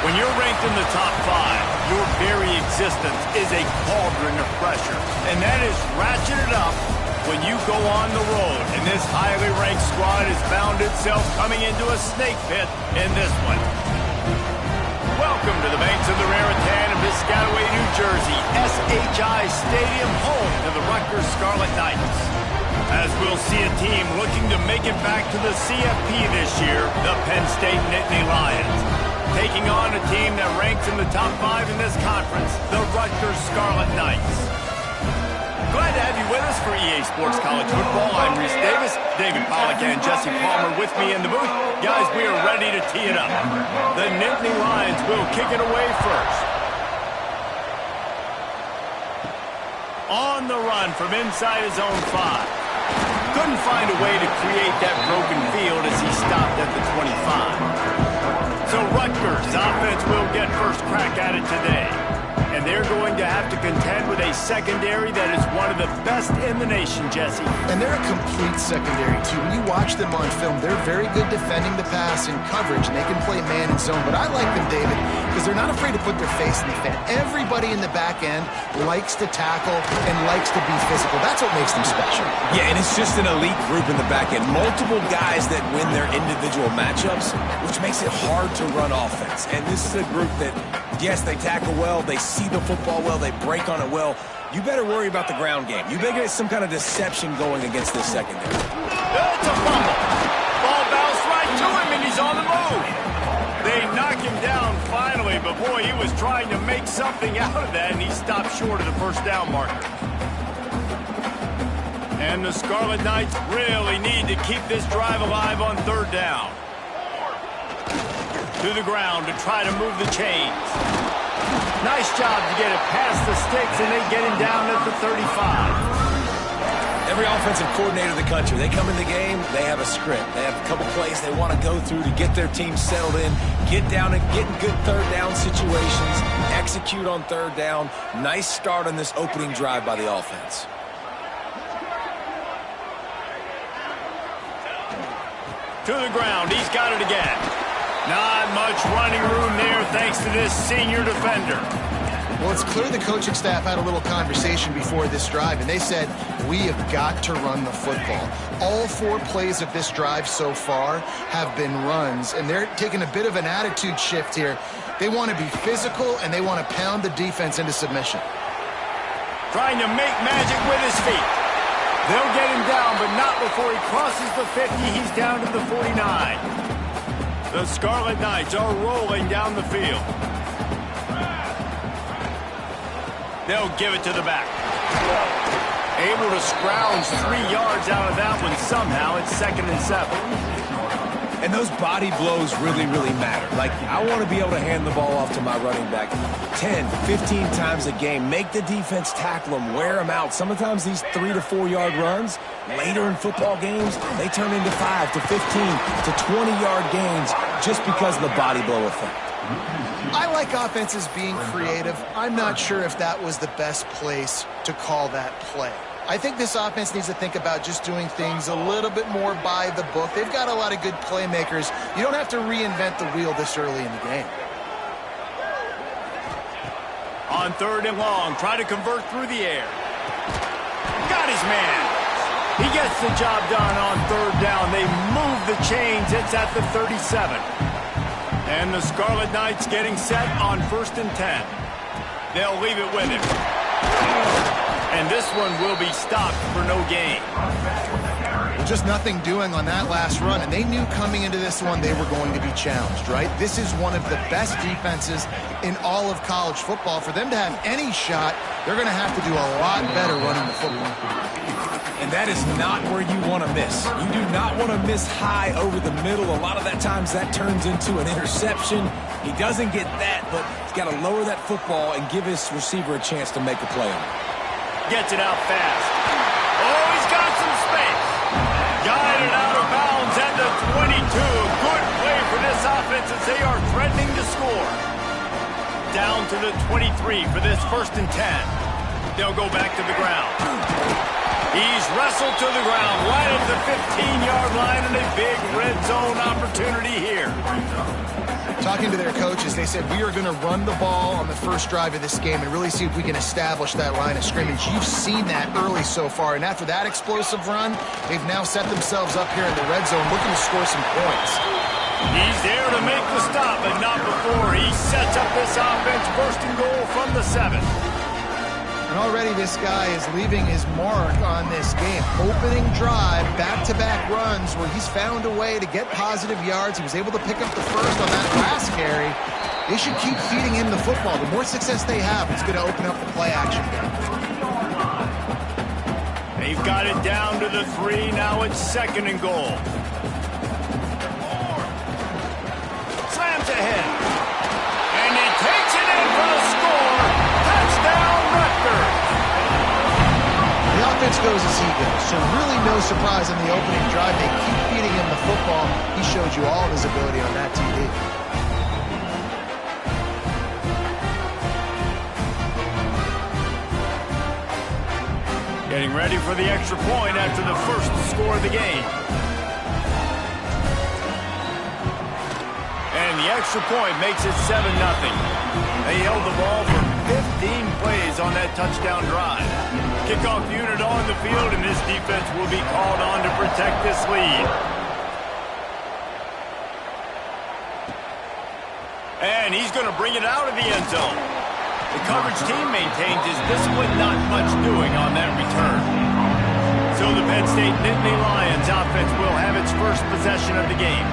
When you're ranked in the top 5, your very existence is a cauldron of pressure. And that is ratcheted up when you go on the road. And this highly ranked squad has found itself coming into a snake pit in this one. Welcome to the banks of the Raritan in Piscataway, New Jersey. SHI Stadium, home to the Rutgers Scarlet Knights. As we'll see a team looking to make it back to the CFP this year, the Penn State Nittany Lions. Taking on a team that ranks in the top 5 in this conference, the Rutgers Scarlet Knights. Glad to have you with us for EA Sports College Football. I'm Reese Davis, David Pollack and Jesse Palmer with me in the booth. Guys, we are ready to tee it up. The Nittany Lions will kick it away first. On the run from inside his own 5. Couldn't find a way to create that broken field as he stopped at the 25. So Rutgers' offense will get first crack at it today. And they're going to have to contend with a secondary that is one of the best in the nation, Jesse. And they're a complete secondary, too. When you watch them on film, they're very good defending the pass and coverage, and they can play man and zone. But I like them, David, because they're not afraid to put their face in the fan. Everybody in the back end likes to tackle and likes to be physical. That's what makes them special. Yeah, and it's just an elite group in the back end. Multiple guys that win their individual matchups, which makes it hard to run offense. And this is a group that, yes, they tackle well, they see the football well, they break on it well. You better worry about the ground game. You better get some kind of deception going against this secondary. It's a fumble. Ball bounced right to him, and he's on the move. They knock him down finally, but boy, he was trying to make something out of that, and he stopped short of the first down marker. And the Scarlet Knights really need to keep this drive alive on third down. To the ground to try to move the chains. Nice job to get it past the sticks, and they get him down at the 35. Every offensive coordinator in the country, they come in the game, they have a script. They have a couple plays they want to go through to get their team settled in, get down and get in good third down situations, execute on third down. Nice start on this opening drive by the offense. To the ground, he's got it again. Not much running room there thanks to this senior defender. Well, it's clear the coaching staff had a little conversation before this drive, and they said, we have got to run the football. All 4 plays of this drive so far have been runs, and they're taking a bit of an attitude shift here. They want to be physical, and they want to pound the defense into submission. Trying to make magic with his feet. They'll get him down, but not before he crosses the 50. He's down to the 49. The Scarlet Knights are rolling down the field. They'll give it to the back. Able to scrounge 3 yards out of that one somehow. It's 2nd and 7. And those body blows really, really matter. Like, I want to be able to hand the ball off to my running back 10, 15 times a game. Make the defense tackle them, wear them out. Sometimes these 3 to 4 yard runs, later in football games, they turn into 5 to 15 to 20 yard gains just because of the body blow effect. I like offenses being creative. I'm not sure if that was the best place to call that play. I think this offense needs to think about just doing things a little bit more by the book. They've got a lot of good playmakers. You don't have to reinvent the wheel this early in the game. On 3rd and long, try to convert through the air. Got his man. He gets the job done on 3rd down. They move the chains. It's at the 37. And the Scarlet Knights getting set on 1st and 10. They'll leave it with him. And this one will be stopped for no gain. Just nothing doing on that last run, and they knew coming into this one they were going to be challenged, right? This is one of the best defenses in all of college football. For them to have any shot, they're going to have to do a lot better running the football. And that is not where you want to miss. You do not want to miss high over the middle. A lot of that times that turns into an interception. He doesn't get that, but he's got to lower that football and give his receiver a chance to make a play on it. Gets it out fast. Oh, he's got some space. Guided out of bounds at the 22. Good play for this offense as they are threatening to score. Down to the 23 for this 1st and 10. They'll go back to the ground. He's wrestled to the ground right at the 15-yard line, and a big red zone opportunity here. Talking to their coaches, they said, we are going to run the ball on the first drive of this game and really see if we can establish that line of scrimmage. You've seen that early so far, and after that explosive run, they've now set themselves up here in the red zone looking to score some points. He's there to make the stop, but not before. He sets up this offense, first and goal from the 7. And already this guy is leaving his mark on this game. Opening drive, back-to-back runs where he's found a way to get positive yards. He was able to pick up the first on that last carry. They should keep feeding him the football. The more success they have, it's going to open up the play-action game. They've got it down to the 3. Now it's second and goal. Slams ahead. And he takes it in for the score. Touchdown, Rutgers. The offense goes as he goes, so really no surprise on the opening drive. They keep feeding him the football. He showed you all of his ability on that TV. Getting ready for the extra point after the first score of the game. And the extra point makes it 7-0. They held the ball for 15 plays on that touchdown drive. Kickoff unit on the field, and this defense will be called on to protect this lead. And he's going to bring it out of the end zone. The coverage team maintains his discipline, not much doing on that return. So the Penn State Nittany Lions offense will have its first possession of the game.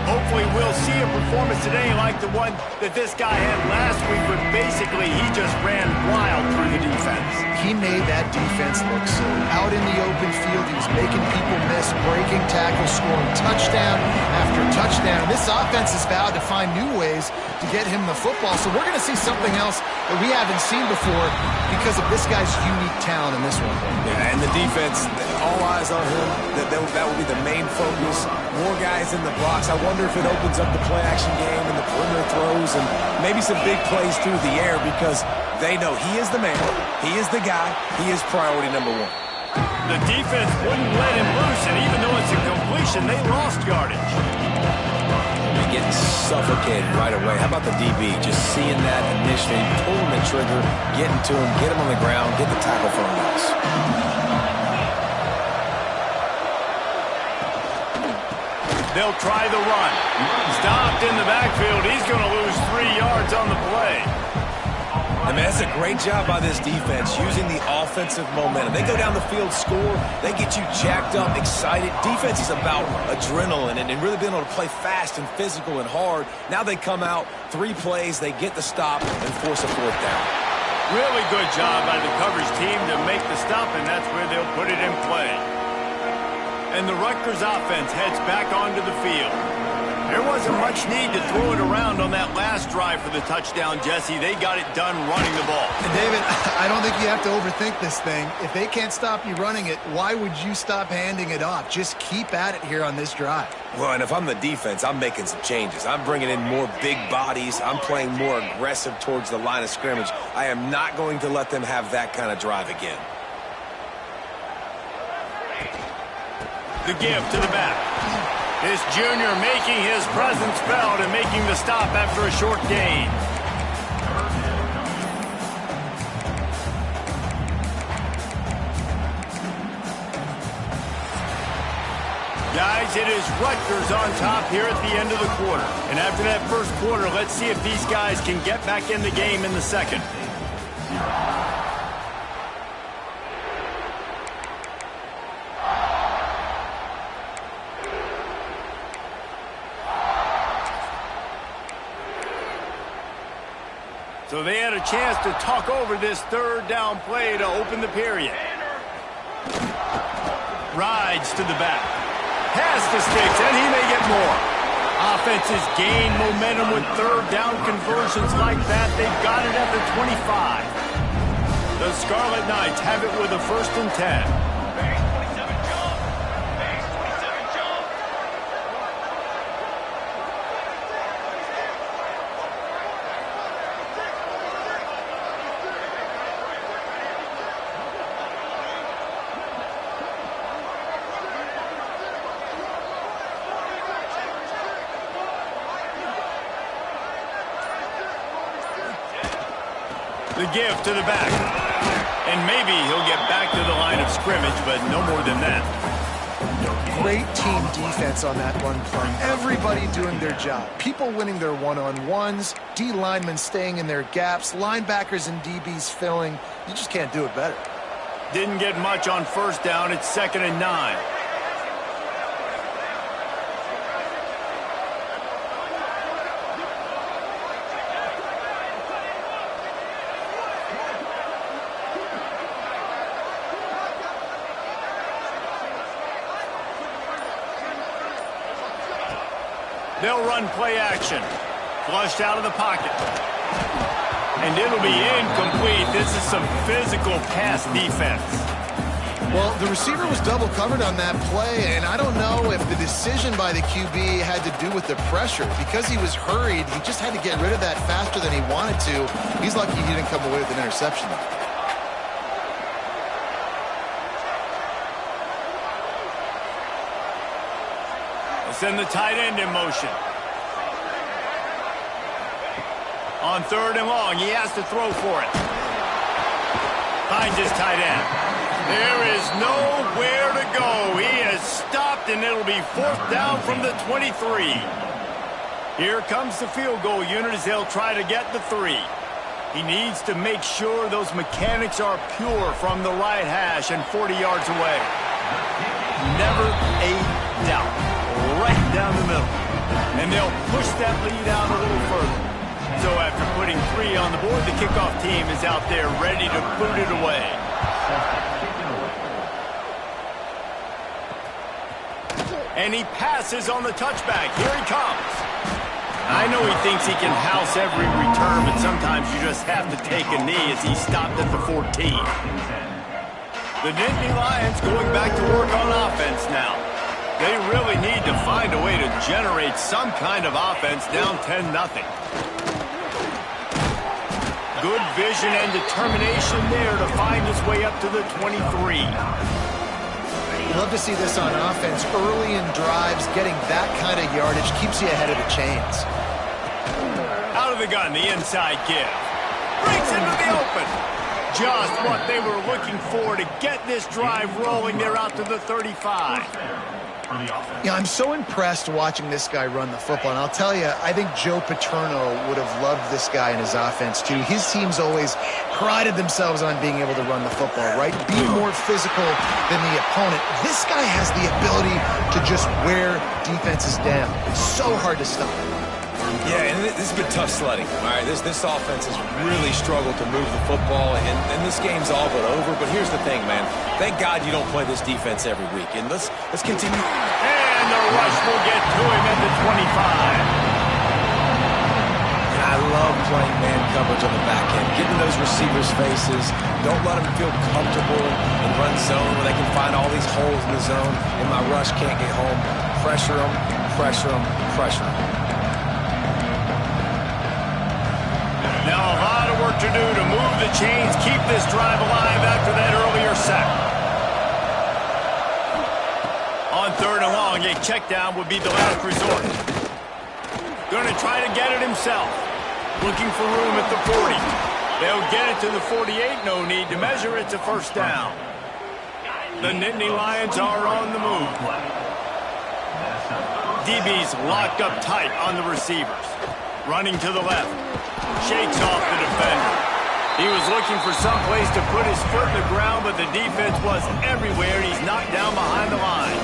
Hopefully we'll see a performance today like the one that this guy had last week, but basically he just ran wild through the defense. He made that defense look silly. Out in the open field, he was making people miss, breaking tackles, scoring touchdown after touchdown. This offense is vowed to find new ways to get him the football, so we're going to see something else that we haven't seen before because of this guy's unique talent in this one. Yeah, and the defense, all eyes on him. That will be the main focus. More guys in the box. I wonder if it opens up the play-action game and the perimeter throws and maybe some big plays through the air because they know he is the man, he is the guy, he is priority number 1. The defense wouldn't let him loose, and even though it's a completion, they lost yardage. He's getting suffocated right away. How about the DB? Just seeing that initially, pulling the trigger, getting to him, get him on the ground, get the tackle for a loss. They'll try the run. Stopped in the backfield. He's going to lose 3 yards on the play. I mean, that's a great job by this defense, using the offensive momentum. They go down the field, score, they get you jacked up, excited. Defense is about adrenaline and really being able to play fast and physical and hard. Now they come out, 3 plays, they get the stop and force a 4th down. Really good job by the coverage team to make the stop, and that's where they'll put it in play. And the Rutgers offense heads back onto the field. There wasn't much need to throw it around on that last drive for the touchdown, Jesse. They got it done running the ball. And David, I don't think you have to overthink this thing. If they can't stop you running it, why would you stop handing it off? Just keep at it here on this drive. Well, and if I'm the defense, I'm making some changes. I'm bringing in more big bodies. I'm playing more aggressive towards the line of scrimmage. I am not going to let them have that kind of drive again. The give to the back. This junior making his presence felt and making the stop after a short gain. Guys, it is Rutgers on top here at the end of the quarter. And after that first quarter, let's see if these guys can get back in the game in the second. So they had a chance to talk over this 3rd down play to open the period. Rides to the back. Pass to Sticks, and he may get more. Offenses gain momentum with 3rd down conversions like that. They've got it at the 25. The Scarlet Knights have it with a 1st and 10. The give to the back. And maybe he'll get back to the line of scrimmage, but no more than that. Great team defense on that run play. Everybody doing their job. People winning their one-on-ones, D linemen staying in their gaps, linebackers and DBs filling. You just can't do it better. Didn't get much on first down. It's 2nd and 9. They'll run play action. Flushed out of the pocket. And it'll be incomplete. This is some physical pass defense. Well, the receiver was double covered on that play, and I don't know if the decision by the QB had to do with the pressure. Because he was hurried, he just had to get rid of that faster than he wanted to. He's lucky he didn't come away with an interception. Send the tight end in motion. On 3rd and long, he has to throw for it. Finds his tight end. There is nowhere to go. He has stopped, and it'll be 4th down from the 23. Here comes the field goal unit as they'll try to get the 3. He needs to make sure those mechanics are pure from the right hash and 40 yards away. Never a doubt. Right down the middle. And they'll push that lead out a little further. So after putting 3 on the board, the kickoff team is out there ready to boot it away. And he passes on the touchback. Here he comes. I know he thinks he can house every return, but sometimes you just have to take a knee as he stopped at the 14. The Nittany Lions going back to work on offense now. They really need to find a way to generate some kind of offense down 10-0. Good vision and determination there to find his way up to the 23. Love to see this on offense. Early in drives, getting that kind of yardage keeps you ahead of the chains. Out of the gun, the inside give. Breaks into the open. Just what they were looking for to get this drive rolling. They're out to the 35. Yeah, I'm so impressed watching this guy run the football. And I'll tell you, I think Joe Paterno would have loved this guy in his offense, too. His teams always prided themselves on being able to run the football, right? Be more physical than the opponent. This guy has the ability to just wear defenses down. It's so hard to stop. Yeah, and this has been tough sledding. All right, this offense has really struggled to move the football, and this game's all but over. But here's the thing, man. Thank God you don't play this defense every week. And let's continue. And the rush will get to him at the 25. And I love playing man coverage on the back end, getting those receivers' faces. Don't let them feel comfortable in run zone where they can find all these holes in the zone, and my rush can't get home. Pressure them, pressure them, pressure them. Now a lot of work to do to move the chains, keep this drive alive after that earlier sack. On 3rd and long, a check down would be the last resort. Going to try to get it himself. Looking for room at the 40. They'll get it to the 48. No need to measure. It's a 1st down. The Nittany Lions are on the move. DB's locked up tight on the receivers. Running to the left. Shakes off the defender. He was looking for some place to put his foot in the ground, but the defense was everywhere. He's knocked down behind the line.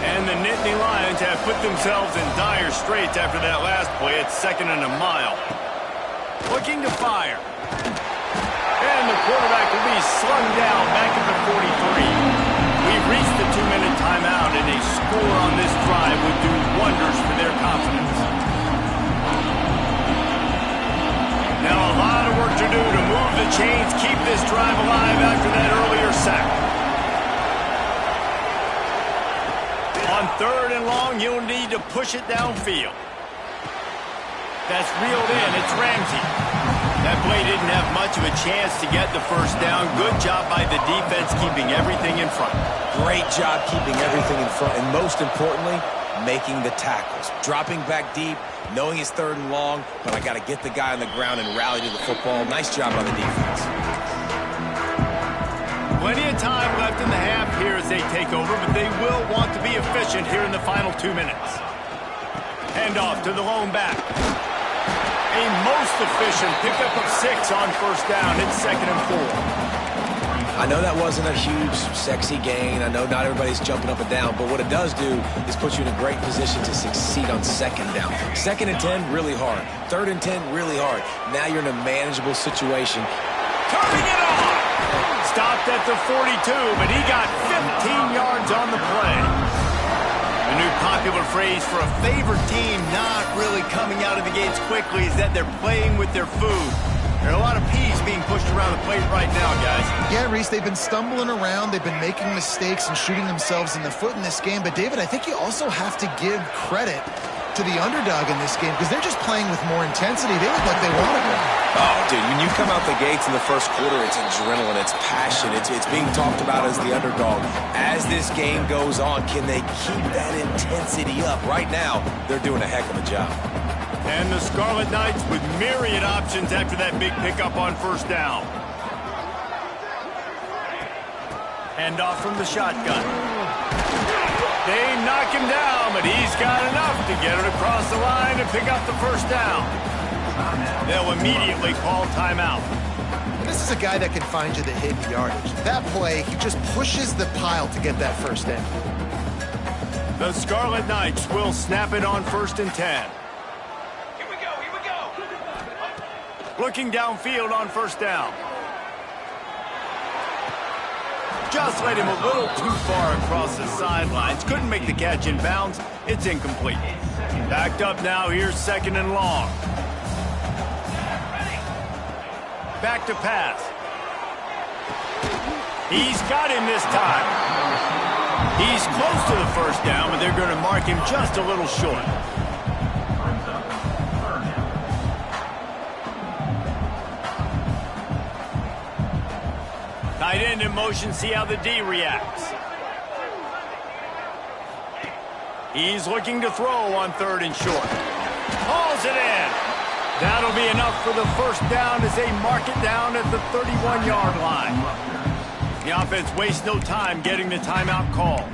And the Nittany Lions have put themselves in dire straits after that last play. It's 2nd and a mile. Looking to fire. And the quarterback will be slung down back at the 43. We've reached the 2-minute timeout, and a score on this drive would do wonders for their confidence. Now a lot of work to do to move the chains, keep this drive alive after that earlier sack. On 3rd and long, you'll need to push it downfield. That's reeled in. It's Ramsey. That play didn't have much of a chance to get the 1st down. Good job by the defense keeping everything in front. Great job keeping everything in front, and most importantly, making the tackles, dropping back deep, knowing it's 3rd and long, but I got to get the guy on the ground and rally to the football. Nice job by the defense. Plenty of time left in the half here as they take over, but they will want to be efficient here in the final 2 minutes. Handoff to the lone back. A most efficient pickup of 6 on 1st down. It's 2nd and 4. I know that wasn't a huge, sexy gain. I know not everybody's jumping up and down, but what it does do is put you in a great position to succeed on 2nd down. 2nd and 10, really hard. 3rd and 10, really hard. Now you're in a manageable situation. Turning it on! Stopped at the 42, but he got 15 yards on the play. The new popular phrase for a favored team not really coming out of the gates quickly is that they're playing with their food. There are a lot of peas being pushed around the plate right now, guys. Yeah, Reese, they've been stumbling around. They've been making mistakes and shooting themselves in the foot in this game. But, David, I think you also have to give credit to the underdog in this game because they're just playing with more intensity. They look like they want to win. Oh, dude, when you come out the gates in the 1st quarter, it's adrenaline, it's passion, it's being talked about as the underdog. As this game goes on, can they keep that intensity up? Right now, they're doing a heck of a job. And the Scarlet Knights with myriad options after that big pickup on 1st down. Handoff from the shotgun. They knock him down, but he's got enough to get it across the line and pick up the 1st down. They'll immediately call timeout. This is a guy that can find you the hidden yardage. That play, he just pushes the pile to get that 1st down. The Scarlet Knights will snap it on 1st and 10. Looking downfield on 1st down. Just led him a little too far across the sidelines. Couldn't make the catch in bounds. It's incomplete. Backed up now. Here's 2nd and long. Back to pass. He's got him this time. He's close to the 1st down, but they're going to mark him just a little short. Tight end in motion, see how the D reacts. He's looking to throw on 3rd and short. Hauls it in. That'll be enough for the 1st down as they mark it down at the 31-yard line. The offense wastes no time getting the timeout called.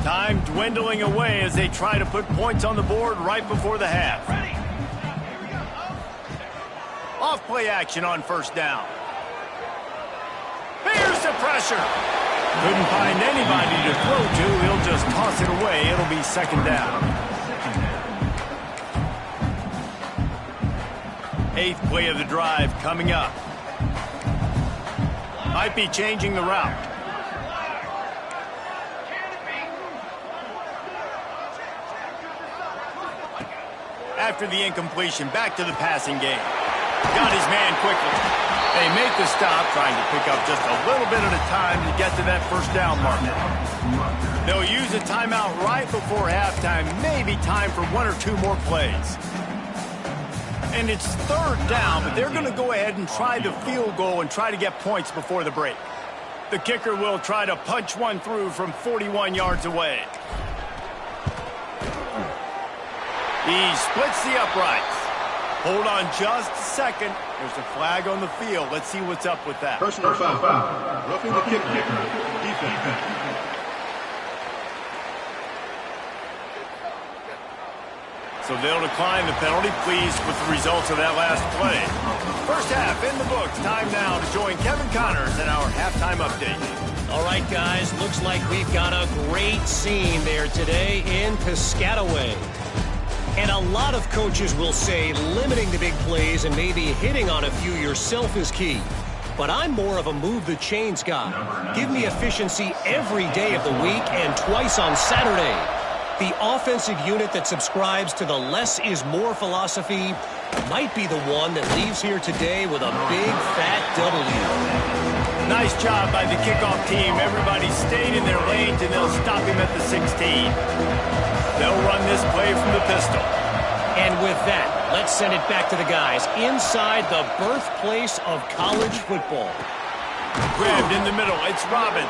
Time dwindling away as they try to put points on the board right before the half. Off play action on 1st down. Here's the pressure. Couldn't find anybody to throw to. He'll just toss it away. It'll be 2nd down. 8th play of the drive coming up. Might be changing the route. After the incompletion, back to the passing game. Got his man quickly. They make the stop, trying to pick up just a little bit at a time to get to that 1st down marker. They'll use a timeout right before halftime, maybe time for 1 or 2 more plays. And it's 3rd down, but they're going to go ahead and try the field goal and try to get points before the break. The kicker will try to punch one through from 41 yards away. He splits the uprights. Hold on just a second. There's a flag on the field. Let's see what's up with that. Personal foul. Roughing the kicker. Defense. So they'll decline the penalty. Pleased with the results of that last play. 1st half in the books. Time now to join Kevin Connors in our halftime update. All right, guys. Looks like we've got a great scene there today in Piscataway. And a lot of coaches will say limiting the big plays and maybe hitting on a few yourself is key. But I'm more of a move the chains guy. Give me efficiency every day of the week and twice on Saturday. The offensive unit that subscribes to the less is more philosophy might be the one that leaves here today with a big fat W. Nice job by the kickoff team. Everybody stayed in their lanes, and they'll stop him at the 16. They'll run this play from the pistol. And with that, let's send it back to the guys inside the birthplace of college football. Grabbed in the middle. It's Robbins.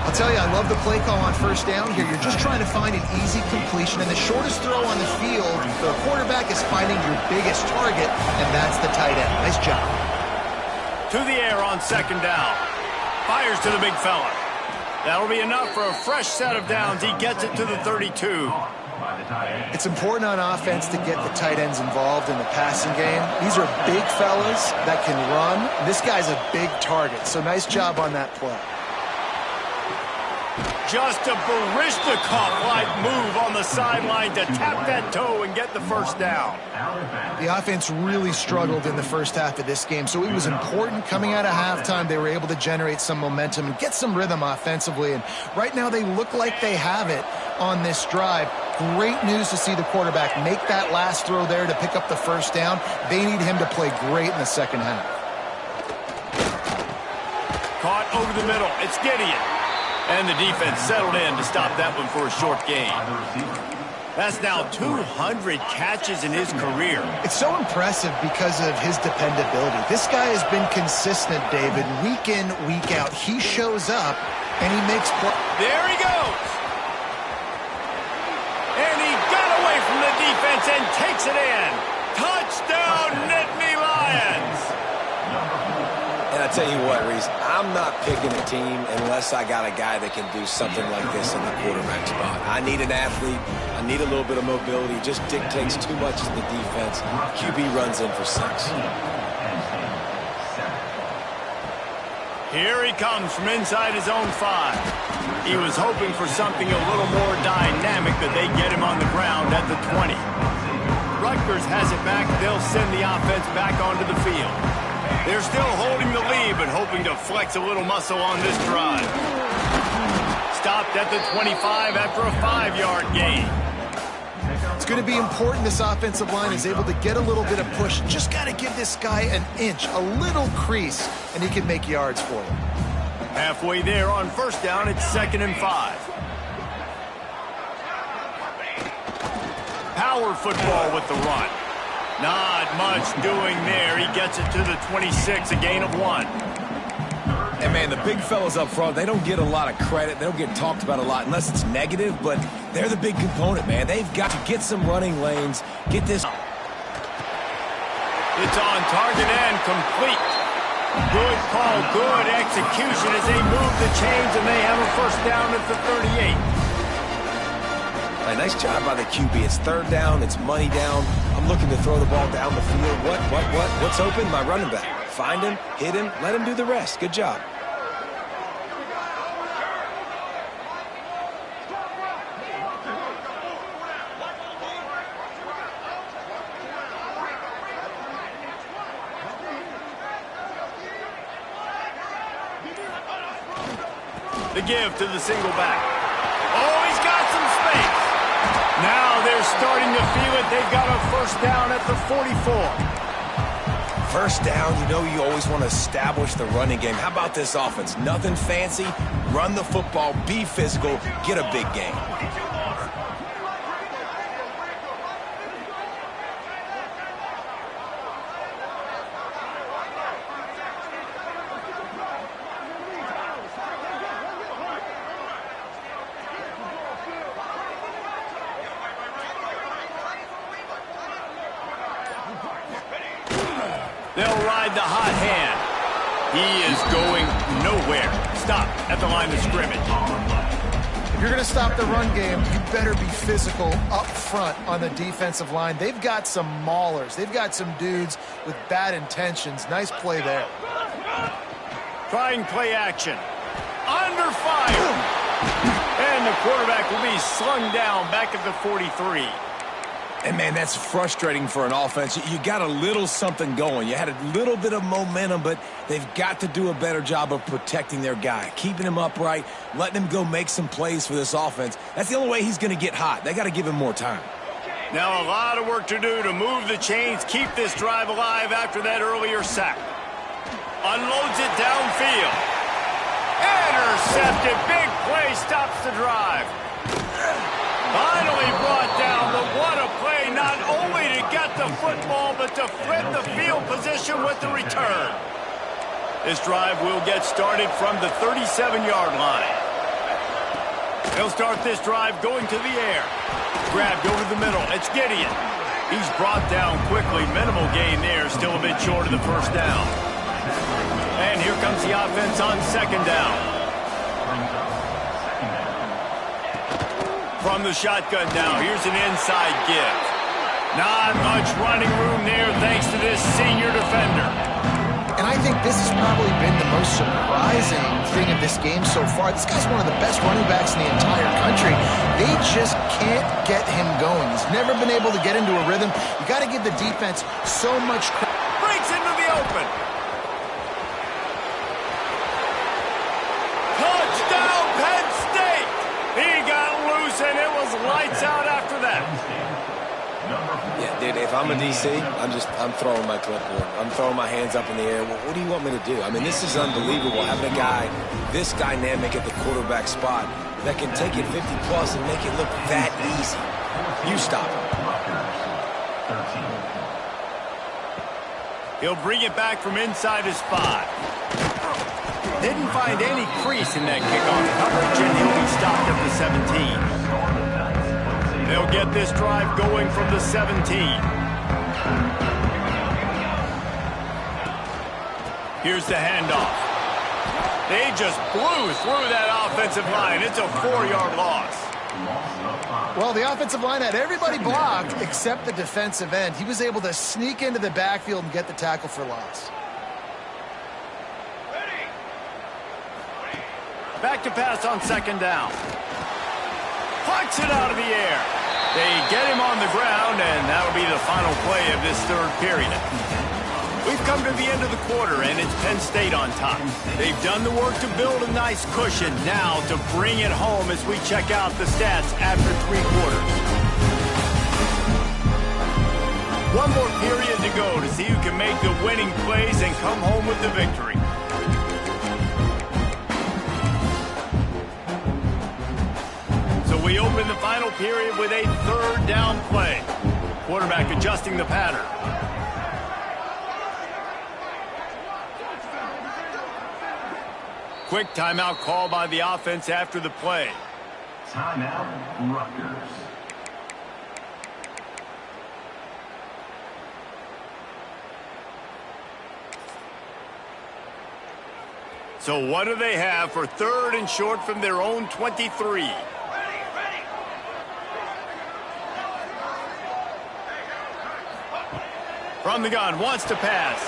I'll tell you, I love the play call on first down here. You're just trying to find an easy completion, and the shortest throw on the field, the quarterback is finding your biggest target, and that's the tight end. Nice job. To the air on second down. Fires to the big fella. That'll be enough for a fresh set of downs. He gets it to the 32. It's important on offense to get the tight ends involved in the passing game. These are big fellas that can run. This guy's a big target, so nice job on that play. Just a Barishnikov-like move on the sideline to tap that toe and get the first down. The offense really struggled in the first half of this game, so it was important coming out of halftime. They were able to generate some momentum and get some rhythm offensively, and right now they look like they have it on this drive. Great news to see the quarterback make that last throw there to pick up the first down. They need him to play great in the second half. Caught over the middle. It's Gideon. And the defense settled in to stop that one for a short gain. That's now 200 catches in his career. It's so impressive because of his dependability. This guy has been consistent, David, week in, week out. He shows up, and he makes plays. There he goes. And he got away from the defense and takes it in. Touchdown, Nittany Lions. And I tell you what, Reese, I'm not picking a team unless I got a guy that can do something like this in the quarterback spot. I need an athlete. I need a little bit of mobility. Just dictates too much to the defense. QB runs in for 6. Here he comes from inside his own 5. He was hoping for something a little more dynamic, that they get him on the ground at the 20. Rutgers has it back. They'll send the offense back onto the field. They're still holding the lead, but hoping to flex a little muscle on this drive. Stopped at the 25 after a 5-yard gain. It's going to be important this offensive line is able to get a little bit of push. Just got to give this guy an inch, a little crease, and he can make yards for you. Halfway there on first down, it's 2nd and 5. Power football with the run. Not much doing there. He gets it to the 26, a gain of 1. And, man, the big fellas up front, they don't get a lot of credit. They don't get talked about a lot unless it's negative, but they're the big component, man. They've got to get some running lanes, get this. It's on target and complete. Good call, good execution as they move the chains, and they have a first down at the 38. A nice job by the QB. It's 3rd down. It's money down. I'm looking to throw the ball down the field. What's open? My running back. Find him, hit him, let him do the rest. Good job. The give to the single back. Oh, he's got some space. Now they're starting to feel it. They've got a first down at the 44. First down, you know you always want to establish the running game. How about this offense? Nothing fancy. Run the football, be physical, get a big game. They'll ride the hot hand. He is going nowhere. Stop at the line of scrimmage. If you're going to stop the run game, you better be physical up front on the defensive line. They've got some maulers. They've got some dudes with bad intentions. Nice play there. Trying play action. Under fire. And the quarterback will be slung down back at the 43. And, man, that's frustrating for an offense. You got a little something going. You had a little bit of momentum, but they've got to do a better job of protecting their guy, keeping him upright, letting him go make some plays for this offense. That's the only way he's going to get hot. They got to give him more time. Now a lot of work to do to move the chains, keep this drive alive after that earlier sack. Unloads it downfield. Intercepted. Big play stops the drive. Finally brought down, but what a play, not the football, but to flip the field position with the return. This drive will get started from the 37-yard line. They'll start this drive going to the air. Grabbed over the middle. It's Gideon. He's brought down quickly. Minimal gain there. Still a bit short of the first down. And here comes the offense on second down. From the shotgun now, here's an inside give. Not much running room there thanks to this senior defender. And I think this has probably been the most surprising thing of this game so far. This guy's one of the best running backs in the entire country. They just can't get him going. He's never been able to get into a rhythm. You got to give the defense so much credit. Breaks into the open. Touchdown, Penn State! He got loose, and it was lights out after that. Yeah, dude, if I'm a DC, I'm throwing my clipboard. I'm throwing my hands up in the air. Well, what do you want me to do? I mean, this is unbelievable, having a guy this dynamic at the quarterback spot that can take it 50-plus and make it look that easy. You stop him. He'll bring it back from inside his 5. Didn't find any crease in that kickoff coverage, and he'll be stopped at the 17. They'll get this drive going from the 17. Here's the handoff. They just blew through that offensive line. It's a 4-yard loss. Well, the offensive line had everybody blocked except the defensive end. He was able to sneak into the backfield and get the tackle for loss. Back to pass on second down. Pucks it out of the air. They get him on the ground, and that'll be the final play of this third period. We've come to the end of the quarter, and it's Penn State on top. They've done the work to build a nice cushion. Now to bring it home as we check out the stats after 3 quarters. One more period to go to see who can make the winning plays and come home with the victory. We open the final period with a third down play. Quarterback adjusting the pattern. Quick timeout call by the offense after the play. Timeout, Rutgers. So what do they have for third and short from their own 23? From the gun, wants to pass.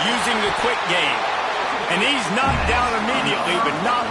Using the quick game. And he's knocked down immediately, but not